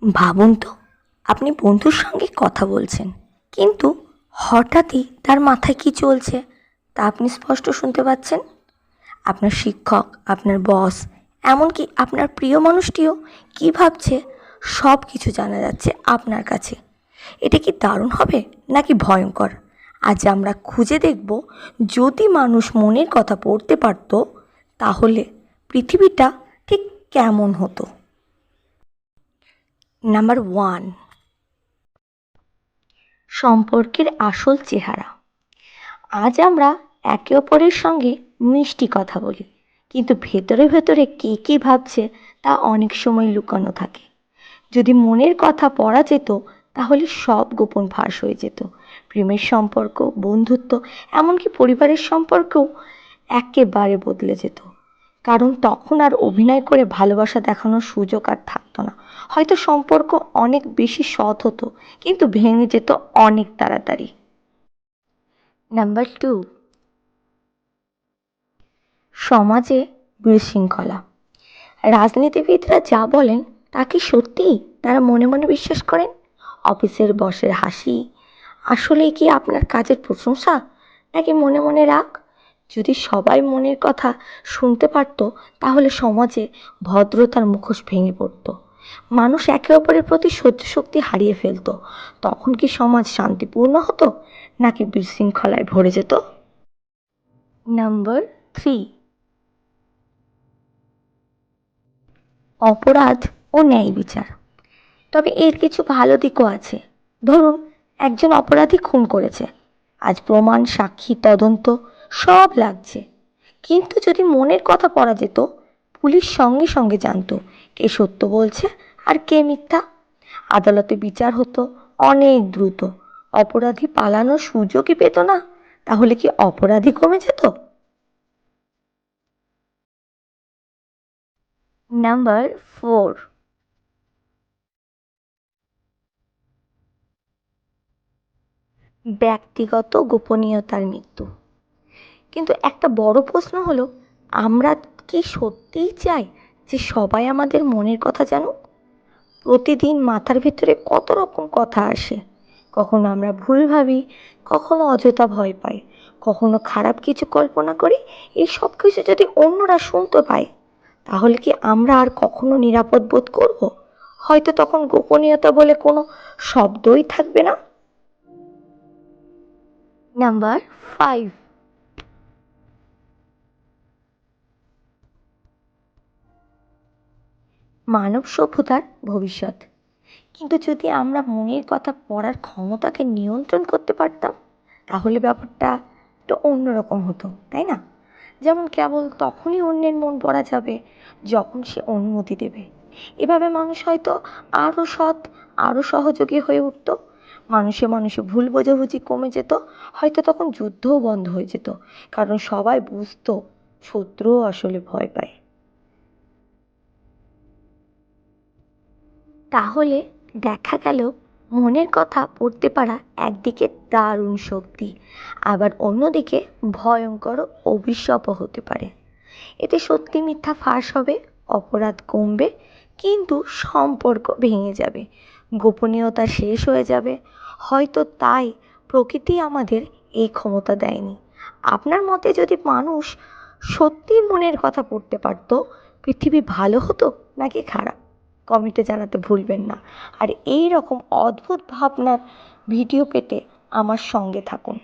ভাবুন তো, আপনি বন্ধুর সঙ্গে কথা বলছেন, কিন্তু হঠাৎই তার মাথায় কী চলছে তা আপনি স্পষ্ট শুনতে পাচ্ছেন। আপনার শিক্ষক, আপনার বস, এমনকি আপনার প্রিয় মানুষটিও কী ভাবছে সব কিছু জানা যাচ্ছে আপনার কাছে। এটা কি দারুণ হবে নাকি ভয়ঙ্কর? আজ আমরা খুঁজে দেখব, যদি মানুষ মনের কথা পড়তে পারত তাহলে পৃথিবীটা ঠিক কেমন হতো। নাম্বার 1, সম্পর্কের আসল চেহারা। আজ আমরা একে অপরের সঙ্গে মিষ্টি কথা বলি, কিন্তু ভেতরে ভেতরে কে কী ভাবছে তা অনেক সময় লুকানো থাকে। যদি মনের কথা পড়া যেত তাহলে সব গোপন ফাঁস হয়ে যেত। প্রেমের সম্পর্ক, বন্ধুত্ব, এমনকি পরিবারের সম্পর্কও একেবারে বদলে যেত। কারণ তখন আর অভিনয় করে ভালোবাসা দেখানোর সুযোগ আর থাকতো না। হয়তো সম্পর্ক অনেক বেশি সৎ হতো, কিন্তু ভেঙে যেত অনেক তাড়াতাড়ি। নাম্বার 2, সমাজে বিশৃঙ্খলা। রাজনীতিবিদরা যা বলেন তা কি সত্যি তারা মনে মনে বিশ্বাস করেন? অফিসের বসের হাসি আসলেই কি আপনার কাজের প্রশংসা, নাকি মনে মনে রাগ? যদি সবাই মনের কথা শুনতে পারত তাহলে সমাজে ভদ্রতার মুখোশ ভেঙে পড়তো। মানুষ একে অপরের প্রতি সহ্য শক্তি হারিয়ে ফেলতো। তখন কি সমাজ শান্তিপূর্ণ হতো, নাকি বিশৃঙ্খলায় ভরে যেত? নাম্বার 3, অপরাধ ও ন্যায় বিচার। তবে এর কিছু ভালো দিকও আছে। ধরুন, একজন অপরাধী খুন করেছে, আজ প্রমাণ, সাক্ষী, তদন্ত সব লাগছে। কিন্তু যদি মনের কথা পড়া যেত, পুলিশ সঙ্গে সঙ্গে জানতো কে সত্য বলছে আর কে মিথ্যা। আদালতে বিচার হতো অনেক দ্রুত, অপরাধী পালানোর সুযোগই পেত না। তাহলে কি অপরাধী কমে যেত? নাম্বার 4, ব্যক্তিগত গোপনীয়তার মৃত্যু। কিন্তু একটা বড় প্রশ্ন হলো, আমরা কি সত্যিই চাই যে সবাই আমাদের মনের কথা জানুক? প্রতিদিন মাথার ভেতরে কত রকম কথা আসে। কখনো আমরা ভুল ভাবি, কখনো অযথা ভয় পাই, কখনো খারাপ কিছু কল্পনা করি। এই সব কিছু যদি অন্যরা শুনতে পায় তাহলে কি আমরা আর কখনো নিরাপদ বোধ করব? হয়তো তখন গোপনীয়তা বলে কোনো শব্দই থাকবে না। নাম্বার 5, মানব সভ্যতার ভবিষ্যৎ। কিন্তু যদি আমরা মনের কথা পড়ার ক্ষমতাকে নিয়ন্ত্রণ করতে পারতাম তাহলে ব্যাপারটা একটু অন্যরকম হতো, তাই না? যেমন কেবল তখনই অন্যের মন পড়া যাবে যখন সে অনুমতি দেবে। এভাবে মানুষ হয়তো আরও সৎ, আরও সহযোগী হয়ে উঠত। মানুষে মানুষে ভুল বোঝাবুঝি কমে যেত। হয়তো তখন যুদ্ধও বন্ধ হয়ে যেত, কারণ সবাই বুঝতো শত্রুও আসলে ভয় পায়। তাহলে দেখা গেল, মনের কথা পড়তে পারা একদিকে দারুণ শক্তি, আবার অন্যদিকে ভয়ঙ্কর অভিশাপও হতে পারে। এতে সত্যি মিথ্যা ফাঁস হবে, অপরাধ কমবে, কিন্তু সম্পর্ক ভেঙে যাবে, গোপনীয়তা শেষ হয়ে যাবে। হয়তো তাই প্রকৃতি আমাদের এই ক্ষমতা দেয়নি। আপনার মতে যদি মানুষ সত্যি মনের কথা পড়তে পারতো, পৃথিবী ভালো হতো নাকি খারাপ? কমেন্টে জানাতে ভুলবেন না। আর এই রকম অদ্ভুত ভাবনার ভিডিও পেতে আমার সঙ্গে থাকুন।